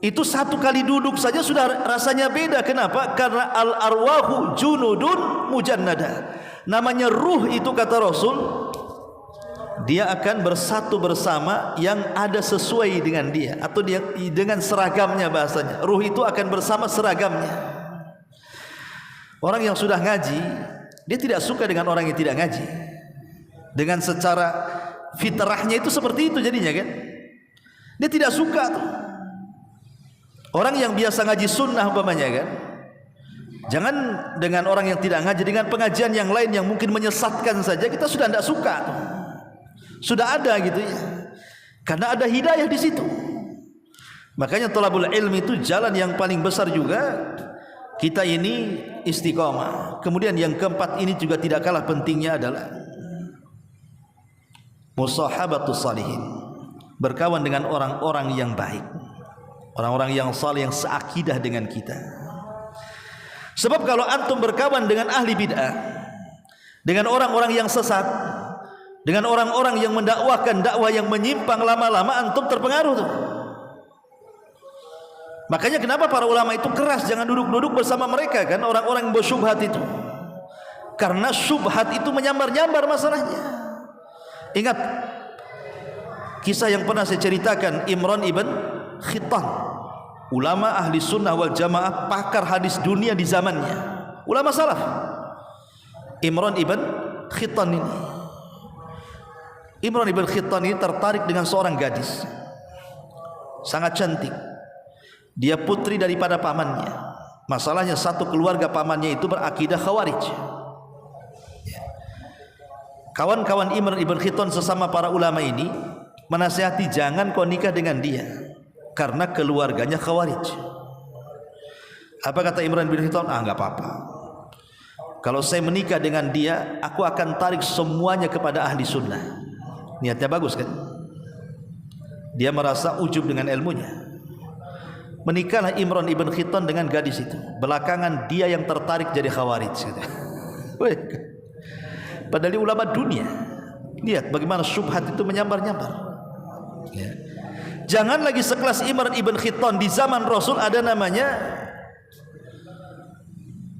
Itu satu kali duduk saja sudah rasanya beda. Kenapa? Karena al-arwahu junudun mujannada. Namanya ruh itu kata Rasul, dia akan bersatu bersama yang ada sesuai dengan dia, atau dia dengan seragamnya bahasanya. Ruh itu akan bersama seragamnya. Orang yang sudah ngaji, dia tidak suka dengan orang yang tidak ngaji. Dengan secara fitrahnya itu seperti itu jadinya kan. Dia tidak suka tuh. Orang yang biasa ngaji sunnah umpamanya kan. Jangan dengan orang yang tidak ngaji, dengan pengajian yang lain yang mungkin menyesatkan saja kita sudah tidak suka tuh. Sudah ada gitu ya. Karena ada hidayah di situ. Makanya thalabul ilmi itu jalan yang paling besar juga. Kita ini istiqomah. Kemudian yang keempat ini juga tidak kalah pentingnya adalah musahabatus salihin, berkawan dengan orang-orang yang baik, orang-orang yang saleh, yang seakidah dengan kita. Sebab kalau antum berkawan dengan ahli bid'ah, dengan orang-orang yang sesat, dengan orang-orang yang mendakwakan dakwah yang menyimpang, lama-lama antum terpengaruh tuh. Makanya kenapa para ulama itu keras jangan duduk-duduk bersama mereka kan, orang-orang yang bersyubhat itu. Karena syubhat itu menyambar-nyambar masalahnya. Ingat kisah yang pernah saya ceritakan, Imran ibn Khittan, ulama ahli sunnah wal jamaah, pakar hadis dunia di zamannya, ulama salaf. Imran ibn Khittan ini, Imran ibn Khittan ini tertarik dengan seorang gadis sangat cantik. Dia putri daripada pamannya. Masalahnya satu keluarga pamannya itu berakidah Khawarij. Kawan-kawan Imran ibn Khittan sesama para ulama ini menasihati jangan kau nikah dengan dia karena keluarganya Khawarij. Apa kata Imran ibn Khittan? Enggak apa-apa. Kalau saya menikah dengan dia, aku akan tarik semuanya kepada ahli sunnah. Niatnya bagus kan? Dia merasa ujub dengan ilmunya. Menikahlah Imran ibn Khittan dengan gadis itu. Belakangan dia yang tertarik jadi Khawarij. Padahal ulama dunia. Lihat bagaimana syubhat itu menyambar-nyambar ya. Jangan lagi sekelas Imran ibn Khittan. Di zaman Rasul ada namanya,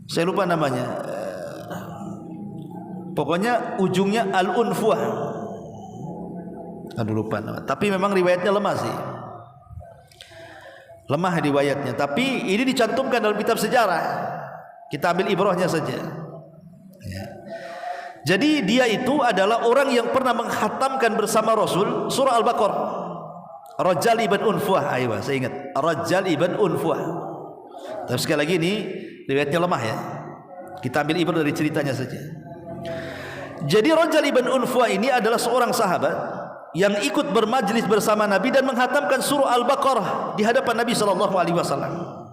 saya lupa namanya, pokoknya ujungnya Al-Unfuah. Aduh lupa nama. Tapi memang riwayatnya lemah sih, lemah riwayatnya. Tapi ini dicantumkan dalam kitab sejarah, kita ambil ibrahnya saja ya. Jadi dia itu adalah orang yang pernah menghatamkan bersama Rasul surah Al-Baqarah. Rajal ibn Unfuah, ayo saya ingat, Rajal ibn Unfuah. Tapi sekali lagi ini riwayatnya lemah ya. Kita ambil ibrah dari ceritanya saja. Jadi Rajal ibn Unfuah ini adalah seorang sahabat yang ikut bermajlis bersama Nabi dan menghatamkan surah Al-Baqarah di hadapan Nabi SAW.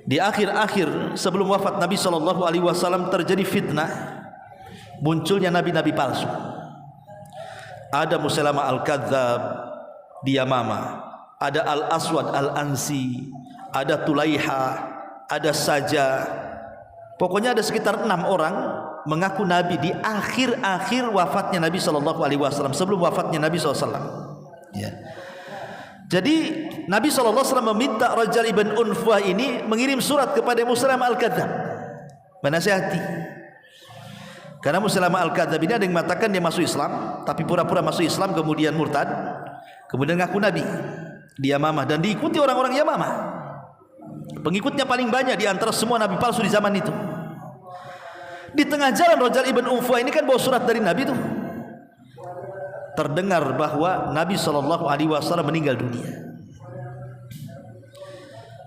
Di akhir-akhir sebelum wafat Nabi SAW terjadi fitnah, munculnya nabi-nabi palsu. Ada Musailamah Al-Kadzab di Yamamah, ada Al-Aswad Al-Ansi, ada Tulaiha, ada Saja. Pokoknya ada sekitar 6 orang mengaku nabi di akhir-akhir wafatnya Nabi SAW, sebelum wafatnya Nabi SAW ya. Jadi Nabi SAW meminta Rajal ibn Unfuah ini mengirim surat kepada Musailamah Al-Kadzab menasihati. Karena Musailamah Al-Kadzab ini ada yang mengatakan dia masuk Islam, tapi pura-pura masuk Islam kemudian murtad, kemudian ngaku nabi di Yamamah dan diikuti orang-orang Yamamah. Pengikutnya paling banyak di antara semua nabi palsu di zaman itu. Di tengah jalan Rajal ibn Unfuah ini kan bawa surat dari Nabi tuh. Terdengar bahwa Nabi SAW meninggal dunia.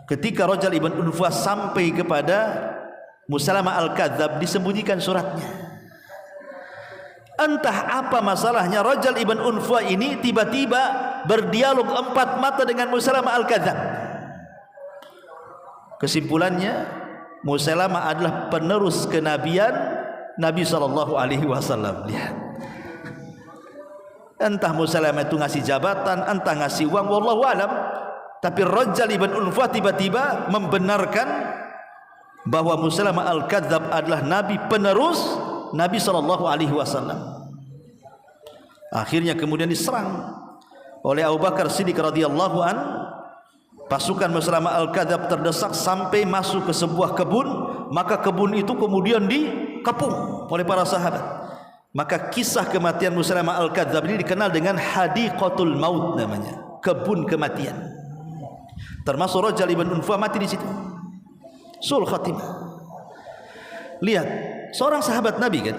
Ketika Rajal ibn Unfuah sampai kepada Musailamah Al-Kadzab, disembunyikan suratnya. Entah apa masalahnya Rajal ibn Unfa ini tiba-tiba berdialog empat mata dengan Musailamah al-Kadzdzab. Kesimpulannya, Musailamah adalah penerus kenabian Nabi SAW. Lihat, entah Musailamah itu ngasih jabatan, entah ngasih uang, wallahu alam. Tapi Rajal ibn Unfa tiba-tiba membenarkan bahwa Musailamah al-Kadzdzab adalah nabi penerus Nabi SAW. Akhirnya kemudian diserang oleh Abu Bakar Siddiq radhiyallahu an. Pasukan Musailamah al-Kadzdzab terdesak sampai masuk ke sebuah kebun, maka kebun itu kemudian dikepung oleh para sahabat. Maka kisah kematian Musailamah al-Kadzdzab ini dikenal dengan Hadiqatul Maut namanya, kebun kematian. Termasuk Rajal ibn Unfa mati di situ. Sul Khatimah. Lihat, seorang sahabat Nabi kan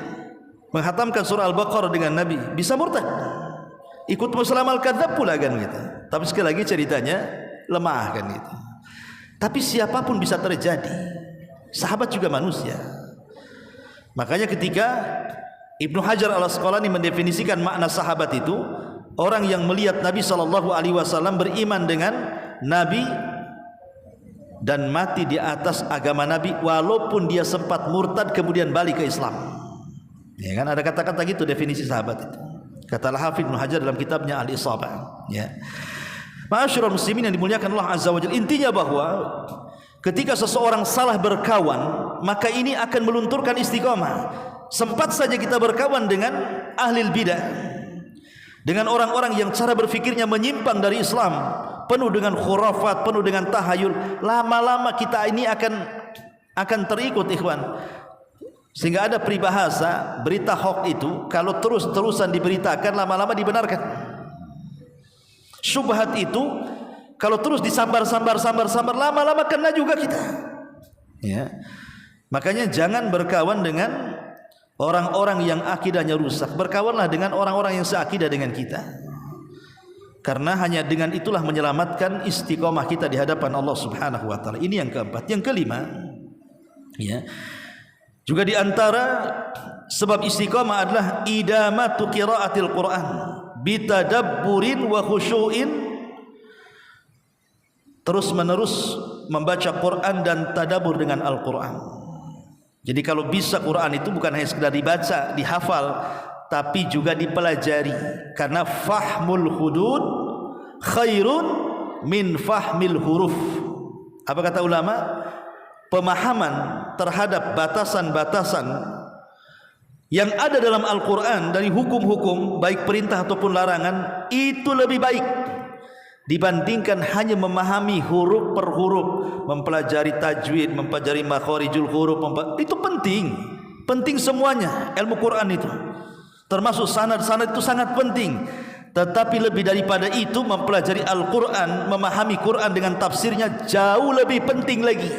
menghatamkan surah Al-Baqarah dengan Nabi, bisa murtad. Ikut Musailamah al-Kadzdzab pula kan gitu. Tapi sekali lagi ceritanya lemah kan gitu. Tapi siapapun bisa terjadi. Sahabat juga manusia. Makanya ketika Ibnu Hajar al-Asqalani mendefinisikan makna sahabat itu, orang yang melihat Nabi SAW beriman dengan Nabi dan mati di atas agama Nabi walaupun dia sempat murtad kemudian balik ke Islam. Ya kan, ada kata-kata gitu definisi sahabat itu. Kata Al-Hafidz Ibnu Hajar dalam kitabnya Al-Isabah. Ya. Ma'asyiral muslimin yang dimuliakan Allah Azza wa Jalla, intinya bahwa ketika seseorang salah berkawan, maka ini akan melunturkan istiqamah. Sempat saja kita berkawan dengan ahli bidah, dengan orang-orang yang cara berfikirnya menyimpang dari Islam, penuh dengan khurafat, penuh dengan tahayul, lama-lama kita ini akan terikut, ikhwan. Sehingga ada peribahasa, berita hoax itu kalau terus-terusan diberitakan, lama-lama dibenarkan. Syubhat itu kalau terus disambar-sambar, lama-lama kena juga kita. Ya. Makanya jangan berkawan dengan orang-orang yang akidahnya rusak. Berkawanlah dengan orang-orang yang seakidah dengan kita. Karena hanya dengan itulah menyelamatkan istiqomah kita di hadapan Allah Subhanahu wa taala. Ini yang keempat. Yang kelima, ya. Juga di antara sebab istiqomah adalah idamatu qiraatil Quran bitadabburin wa khusyu'in, terus menerus membaca Quran dan tadabbur dengan Al-Quran. Jadi kalau bisa Quran itu bukan hanya sekedar dibaca, dihafal, tapi juga dipelajari. Karena fahmul hudud khairun min fahmil huruf. Apa kata ulama? Pemahaman terhadap batasan-batasan yang ada dalam Al-Quran dari hukum-hukum, baik perintah ataupun larangan, itu lebih baik dibandingkan hanya memahami huruf per huruf, mempelajari tajwid, mempelajari makharijul huruf. Itu penting semuanya. Ilmu Quran itu termasuk sanad-sanad itu sangat penting. Tetapi lebih daripada itu, mempelajari Al-Quran, memahami Quran dengan tafsirnya jauh lebih penting lagi.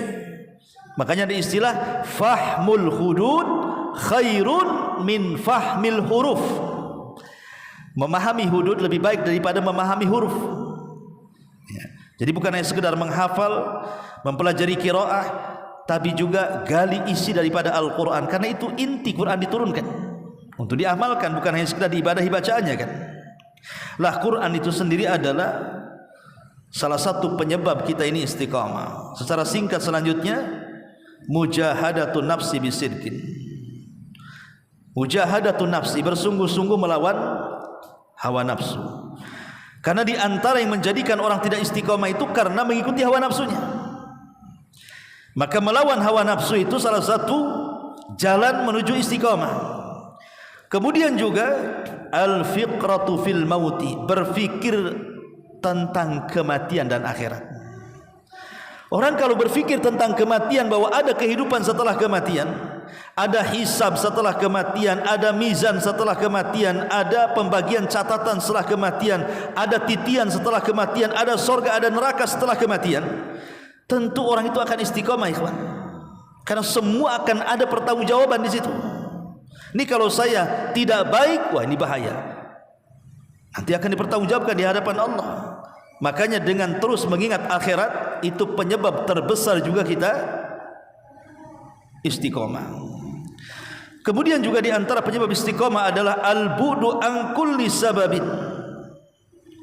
Makanya ada istilah fahmul hudud khairun min fahmil huruf. Memahami hudud lebih baik daripada memahami huruf. Ya. Jadi bukan hanya sekedar menghafal, mempelajari qiraah, tapi juga gali isi daripada Al-Quran. Karena itu inti Quran diturunkan untuk diamalkan, bukan hanya sekedar diibadahi bacaannya kan. Lah Quran itu sendiri adalah salah satu penyebab kita ini istiqamah. Secara singkat selanjutnya, mujahadatun nafsi bisidqin. Mujahadatun nafsi, bersungguh-sungguh melawan hawa nafsu. Karena di antara yang menjadikan orang tidak istiqamah itu karena mengikuti hawa nafsunya. Maka melawan hawa nafsu itu salah satu jalan menuju istiqamah. Kemudian juga al-fiqratu fil mauti, berfikir tentang kematian dan akhirat. Orang kalau berfikir tentang kematian, bahwa ada kehidupan setelah kematian, ada hisab setelah kematian, ada mizan setelah kematian, ada pembagian catatan setelah kematian, ada titian setelah kematian, ada surga, ada neraka setelah kematian, tentu orang itu akan istiqomah, ikhwan. Karena semua akan ada pertanggungjawaban di situ. Ini kalau saya tidak baik, wah ini bahaya. Nanti akan dipertanggungjawabkan di hadapan Allah. Makanya dengan terus mengingat akhirat, itu penyebab terbesar juga kita istiqomah. Kemudian juga di antara penyebab istiqomah adalah al-bu'du an kulli sababin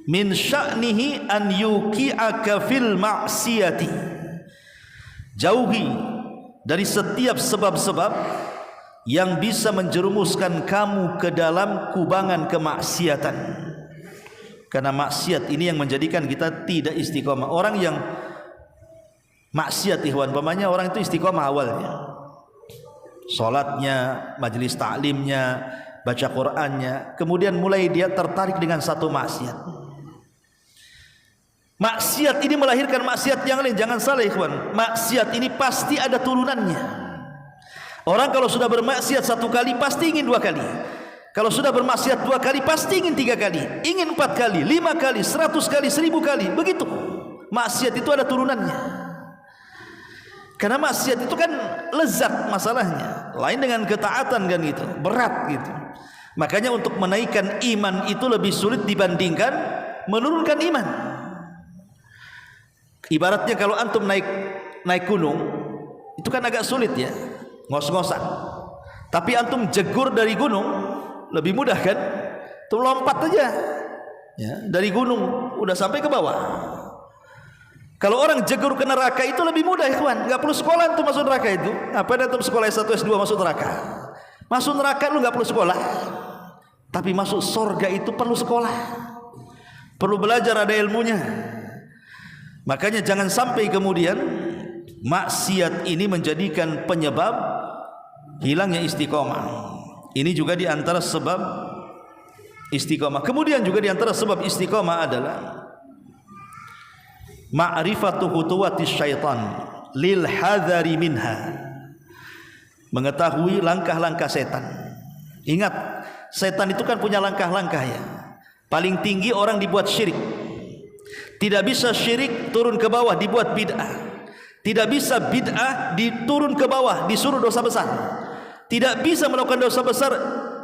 min sya'nihi an yuqi'aka fil ma'siyati. Jauhi dari setiap sebab-sebab yang bisa menjerumuskan kamu ke dalam kubangan kemaksiatan. Karena maksiat ini yang menjadikan kita tidak istiqomah. Orang yang maksiat, ikhwan, umpamanya orang itu istiqomah awalnya, salatnya, majelis taklimnya, baca Qur'annya, kemudian mulai dia tertarik dengan satu maksiat. Maksiat ini melahirkan maksiat yang lain. Jangan salah, ikhwan, maksiat ini pasti ada turunannya. Orang kalau sudah bermaksiat satu kali pasti ingin dua kali. Kalau sudah bermaksiat dua kali pasti ingin tiga kali, ingin 4 kali, 5 kali, 100 kali, 1000 kali. Begitu. Maksiat itu ada turunannya. Karena maksiat itu kan lezat masalahnya. Lain dengan ketaatan kan gitu, berat gitu. Makanya untuk menaikkan iman itu lebih sulit dibandingkan menurunkan iman. Ibaratnya kalau antum naik gunung, itu kan agak sulit ya, ngos-ngosan. Tapi antum jegur dari gunung lebih mudah kan? Tuh lompat aja ya, dari gunung udah sampai ke bawah. Kalau orang jegur ke neraka itu lebih mudah, ikhwan. Enggak perlu sekolah untuk masuk neraka itu. Apa ada antum sekolah S1 S2 masuk neraka? Masuk neraka lu enggak perlu sekolah. Tapi masuk surga itu perlu sekolah. Perlu belajar, ada ilmunya. Makanya jangan sampai kemudian maksiat ini menjadikan penyebab hilangnya istiqomah. Ini juga di antara sebab istiqomah. Kemudian juga di antara sebab istiqomah adalah ma'rifatu khutuwatis syaitan lil hadari minha. Mengetahui langkah-langkah setan. Ingat, setan itu kan punya langkah-langkah ya. Paling tinggi orang dibuat syirik. Tidak bisa syirik turun ke bawah dibuat bid'ah. Tidak bisa bid'ah diturun ke bawah disuruh dosa besar. Tidak bisa melakukan dosa besar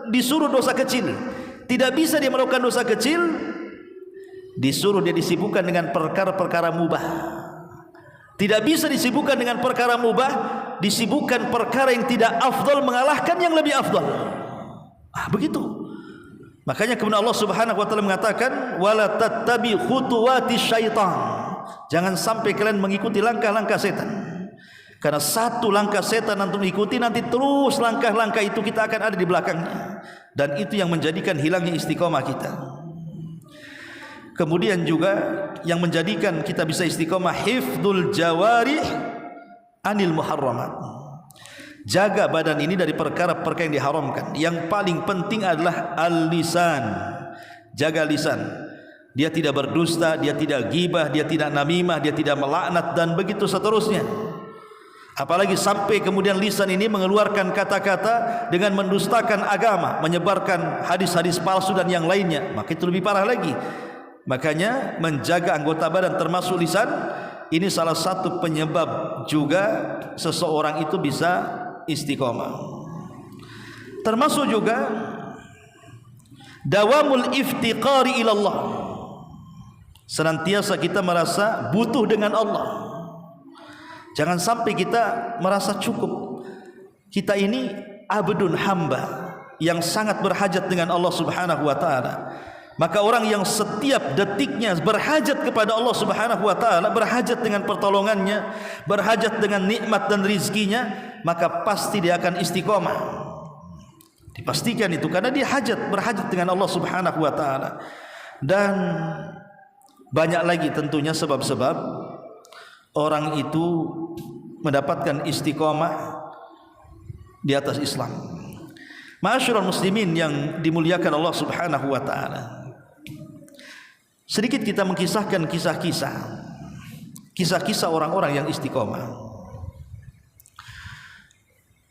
disuruh dosa kecil. Tidak bisa dia melakukan dosa kecil disuruh dia disibukkan dengan perkara-perkara mubah. Tidak bisa disibukkan dengan perkara mubah, disibukkan perkara yang tidak afdal mengalahkan yang lebih afdal. Begitu. Makanya kemudian Allah Subhanahu wa taala mengatakan wala tattabi khutuwatis syaitan. Jangan sampai kalian mengikuti langkah-langkah setan. Karena satu langkah setan antum ikuti, nanti terus langkah-langkah itu kita akan ada di belakangnya. Dan itu yang menjadikan hilangnya istiqomah kita. Kemudian juga yang menjadikan kita bisa istiqomah hifdzul jawarih anil muharramat. Jaga badan ini dari perkara-perkara yang diharamkan. Yang paling penting adalah al-lisan. Jaga lisan. Dia tidak berdusta, dia tidak ghibah, dia tidak namimah, dia tidak melaknat dan begitu seterusnya. Apalagi sampai kemudian lisan ini mengeluarkan kata-kata dengan mendustakan agama, menyebarkan hadis-hadis palsu dan yang lainnya, maka itu lebih parah lagi. Makanya menjaga anggota badan termasuk lisan ini salah satu penyebab juga seseorang itu bisa istiqomah. Termasuk juga dawamul iftiqari ilallah. Senantiasa kita merasa butuh dengan Allah. Jangan sampai kita merasa cukup. Kita ini abdun hamba yang sangat berhajat dengan Allah Subhanahu wa taala. Maka orang yang setiap detiknya berhajat kepada Allah Subhanahu wa taala, berhajat dengan pertolongannya, berhajat dengan nikmat dan rizkinya, maka pasti dia akan istiqomah. Dipastikan itu karena dia berhajat dengan Allah Subhanahu wa taala. Dan banyak lagi tentunya sebab-sebab orang itu mendapatkan istiqomah di atas Islam. Ma'asyiral muslimin yang dimuliakan Allah Subhanahu wa taala. Sedikit kita mengkisahkan kisah-kisah orang-orang yang istiqomah.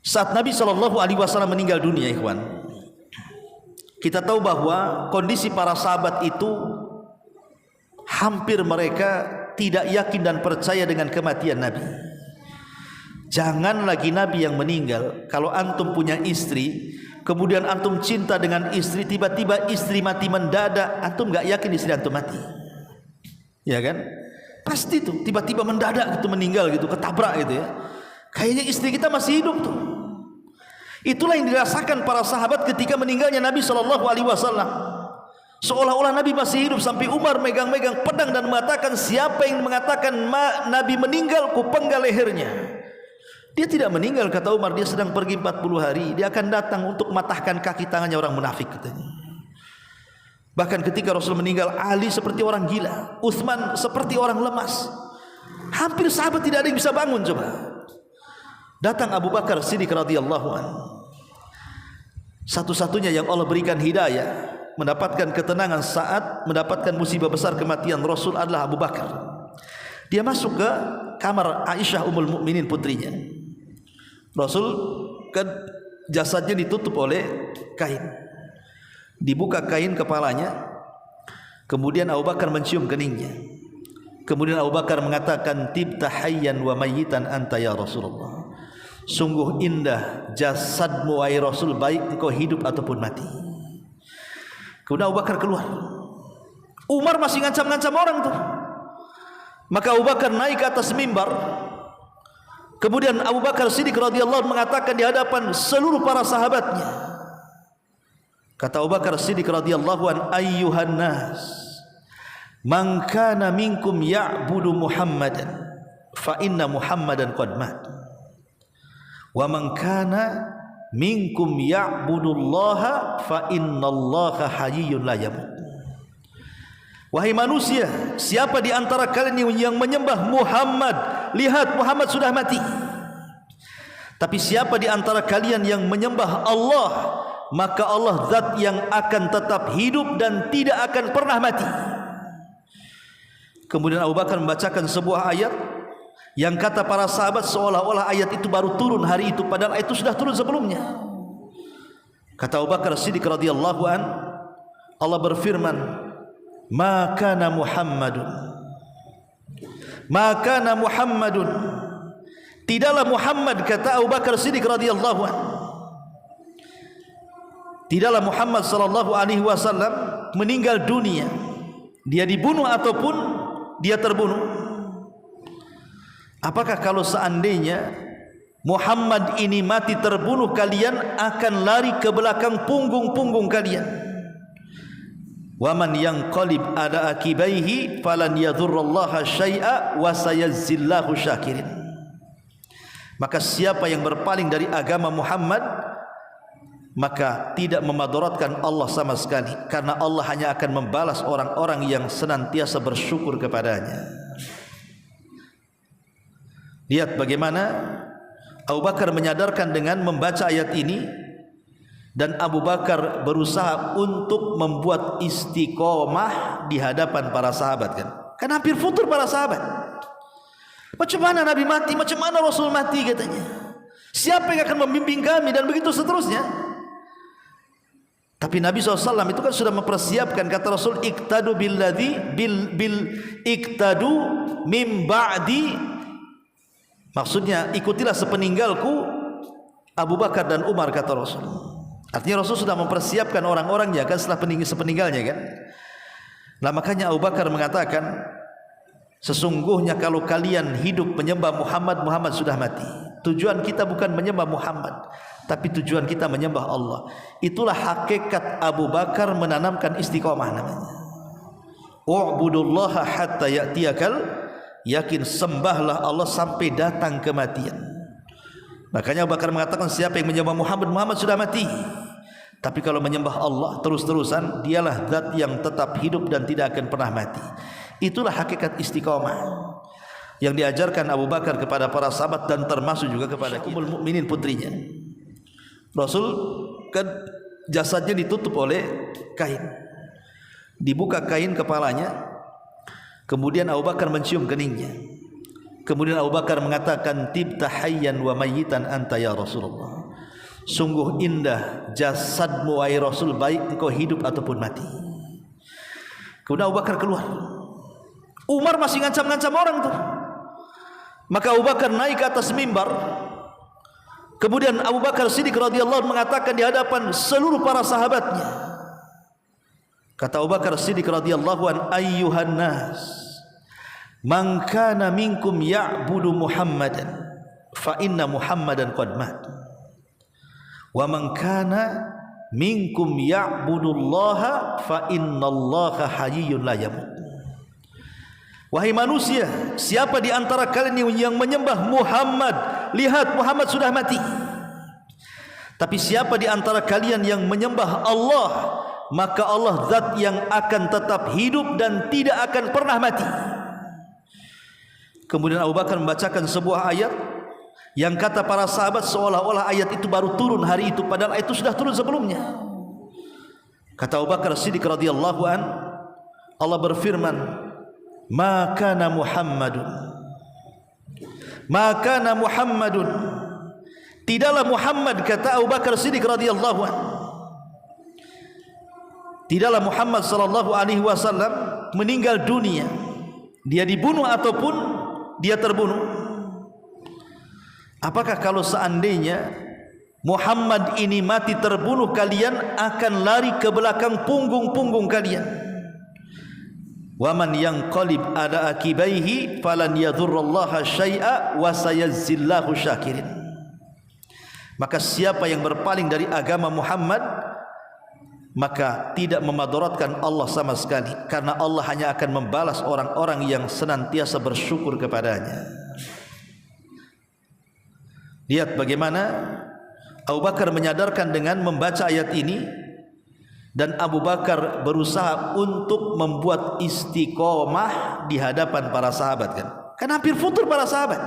Saat Nabi SAW meninggal dunia, ikhwan, kita tahu bahwa kondisi para sahabat itu hampir mereka tidak yakin dan percaya dengan kematian Nabi. Jangan lagi Nabi yang meninggal. Kalau antum punya istri, kemudian antum cinta dengan istri, tiba-tiba istri mati mendadak, antum gak yakin istri antum mati, ya kan? Pasti tuh tiba-tiba mendadak gitu meninggal gitu, ketabrak gitu ya. Kayaknya istri kita masih hidup tuh. Itulah yang dirasakan para sahabat ketika meninggalnya Nabi SAW. Seolah-olah Nabi masih hidup, sampai Umar megang-megang pedang dan mengatakan, siapa yang mengatakan Nabi meninggal, ku penggal lehernya. Dia tidak meninggal, kata Umar, dia sedang pergi 40 hari. Dia akan datang untuk matahkan kaki tangannya orang munafik, katanya. Bahkan ketika Rasul meninggal, Ali seperti orang gila, Utsman seperti orang lemas. Hampir sahabat tidak ada yang bisa bangun. Coba datang Abu Bakar Siddiq radhiyallahu anhu, satu-satunya yang Allah berikan hidayah, mendapatkan ketenangan saat mendapatkan musibah besar kematian Rasul adalah Abu Bakar. Dia masuk ke kamar Aisyah Ummul Mukminin, putrinya. Rasul kan jasadnya ditutup oleh kain, dibuka kain kepalanya, kemudian Abu Bakar mencium keningnya. Kemudian Abu Bakar mengatakan, tibta hayyan wa mayyitan anta ya Rasulullah. Sungguh indah jasadmu wahai Rasul, baik engkau hidup ataupun mati. Kemudian Abu Bakar keluar. Umar masih ngancam-ngancam orang tuh. Maka Abu Bakar naik ke atas mimbar. Kemudian Abu Bakar Siddiq radhiyallahu anhu mengatakan di hadapan seluruh para sahabatnya. Kata Abu Bakar Siddiq radhiyallahu anhu, ayyuhan nas, man kana minkum ya'budu Muhammadan fa inna Muhammadan qad mat. Wa man kana minkum ya'budullaha fa innallaha hayyun la yamut. Wahai manusia, siapa di antara kalian yang menyembah Muhammad, lihat Muhammad sudah mati. Tapi siapa di antara kalian yang menyembah Allah, maka Allah zat yang akan tetap hidup dan tidak akan pernah mati. Kemudian Abu Bakar membacakan sebuah ayat yang kata para sahabat seolah-olah ayat itu baru turun hari itu, padahal ayat itu sudah turun sebelumnya. Kata Abu Bakar Siddiq radhiyallahu an, Allah berfirman, ma kana Muhammadun, tidaklah Muhammad, kata Abu Bakar Siddiq radhiyallahu an, tidaklah Muhammad sallallahu alaihi wasallam meninggal dunia, dia dibunuh ataupun dia terbunuh. Apakah kalau seandainya Muhammad ini mati terbunuh, kalian akan lari ke belakang punggung-punggung kalian? Wa man yanqalib ala akibaihi falan yadhurrallaha syai'a wa sayazzillahu syakirin. Maka siapa yang berpaling dari agama Muhammad, maka tidak memadaratkan Allah sama sekali, karena Allah hanya akan membalas orang-orang yang senantiasa bersyukur kepadanya. Lihat bagaimana Abu Bakar menyadarkan dengan membaca ayat ini, dan Abu Bakar berusaha untuk membuat istiqomah di hadapan para sahabat. Kan hampir futur para sahabat. Macam mana Nabi mati, macam mana Rasul mati, katanya. Siapa yang akan membimbing kami, dan begitu seterusnya. Tapi Nabi SAW itu kan sudah mempersiapkan, kata Rasul, iktadu billadhi iktadu mim ba'di. Maksudnya ikutilah sepeninggalku Abu Bakar dan Umar, kata Rasul. Artinya Rasul sudah mempersiapkan orang-orangnya kan setelah sepeninggalnya kan. Nah makanya Abu Bakar mengatakan, sesungguhnya kalau kalian hidup menyembah Muhammad, Muhammad sudah mati. Tujuan kita bukan menyembah Muhammad, tapi tujuan kita menyembah Allah. Itulah hakikat Abu Bakar menanamkan istiqomah namanya. U'budullaha hatta ya'tiyakal yakin, sembahlah Allah sampai datang kematian. Makanya Abu Bakar mengatakan, siapa yang menyembah Muhammad, Muhammad sudah mati. Tapi kalau menyembah Allah terus-terusan, dialah zat yang tetap hidup dan tidak akan pernah mati. Itulah hakikat istiqomah yang diajarkan Abu Bakar kepada para sahabat, dan termasuk juga kepada Ummul Mukminin, putrinya. Rasul kan jasadnya ditutup oleh kain, dibuka kain kepalanya. Kemudian Abu Bakar mencium keningnya. Kemudian Abu Bakar mengatakan, tibta hayyan wa mayyitan anta ya Rasulullah. Sungguh indah jasadmu wahai Rasul, baik engkau hidup ataupun mati. Kemudian Abu Bakar keluar. Umar masih ngancam-ngancam orang tuh. Maka Abu Bakar naik ke atas mimbar. Kemudian Abu Bakar Siddiq radhiyallahu anhu mengatakan di hadapan seluruh para sahabatnya. Kata Abu Bakar Siddiq radhiyallahu anhu, ayyuhan nas, man kana minkum ya'budu Muhammadan fa inna Muhammadan qad mat. wa man kana minkum ya'budullaha fa innallaha hayyun la yamut. Wahai manusia, siapa di antara kalian yang menyembah Muhammad, lihat Muhammad sudah mati. Tapi siapa di antara kalian yang menyembah Allah, maka Allah zat yang akan tetap hidup dan tidak akan pernah mati. Kemudian Abu Bakar membacakan sebuah ayat yang kata para sahabat seolah-olah ayat itu baru turun hari itu, padahal itu sudah turun sebelumnya. Kata Abu Bakar Siddiq radhiyallahu an, Allah berfirman, "Ma kana Muhammadun, ma kana Muhammadun." Tidaklah Muhammad, kata Abu Bakar Siddiq radhiyallahu an, tidaklah Muhammad sallallahu alaihi wasallam meninggal dunia, dia dibunuh ataupun dia terbunuh. Apakah kalau seandainya Muhammad ini mati terbunuh, kalian akan lari ke belakang punggung-punggung kalian? Wa man yanqalib ala akibaihi falan yadhurrallaha syai'a wa sayazzillahu syakirin. Maka siapa yang berpaling dari agama Muhammad, maka tidak memadaratkan Allah sama sekali, karena Allah hanya akan membalas orang-orang yang senantiasa bersyukur kepadanya. Lihat bagaimana Abu Bakar menyadarkan dengan membaca ayat ini, dan Abu Bakar berusaha untuk membuat istiqomah di hadapan para sahabat, kan hampir futur para sahabat.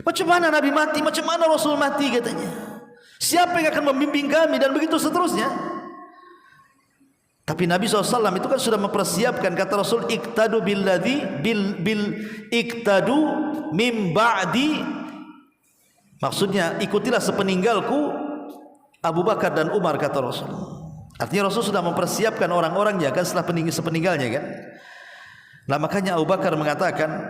Macam mana Nabi mati, macam mana Rasul mati, katanya. Siapa yang akan membimbing kami, dan begitu seterusnya. Tapi Nabi SAW itu kan sudah mempersiapkan, kata Rasul, iktadu billadhi iktadu mim ba'di, maksudnya ikutilah sepeninggalku Abu Bakar dan Umar, kata Rasul. Artinya Rasul sudah mempersiapkan orang-orangnya kan setelah sepeninggalnya kan. Nah makanya Abu Bakar mengatakan,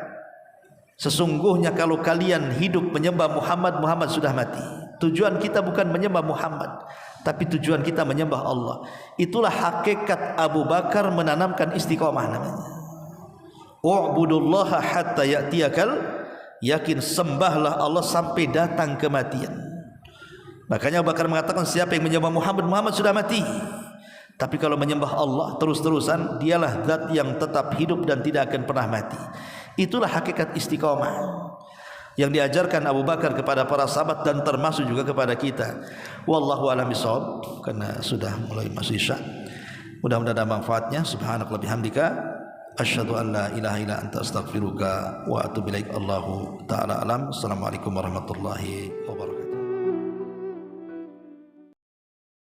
sesungguhnya kalau kalian hidup menyembah Muhammad, Muhammad sudah mati. Tujuan kita bukan menyembah Muhammad, tapi tujuan kita menyembah Allah. Itulah hakikat Abu Bakar menanamkan istiqomah namanya. U'budullaha hatta ya'tiyakal yakin, sembahlah Allah sampai datang kematian. Makanya Abu Bakar mengatakan, siapa yang menyembah Muhammad, Muhammad sudah mati. Tapi kalau menyembah Allah terus-terusan, dialah zat yang tetap hidup dan tidak akan pernah mati. Itulah hakikat istiqomah yang diajarkan Abu Bakar kepada para sahabat dan termasuk juga kepada kita. Wallahu a'lam bishawab, karena sudah mulai masuk isya. Mudah-mudahan ada manfaatnya. Subhanakallahumma bihamdika asyhadu an la ilaha illa anta astaghfiruka wa atubu ilaik. Allahu taala alam. Assalamualaikum warahmatullahi wabarakatuh.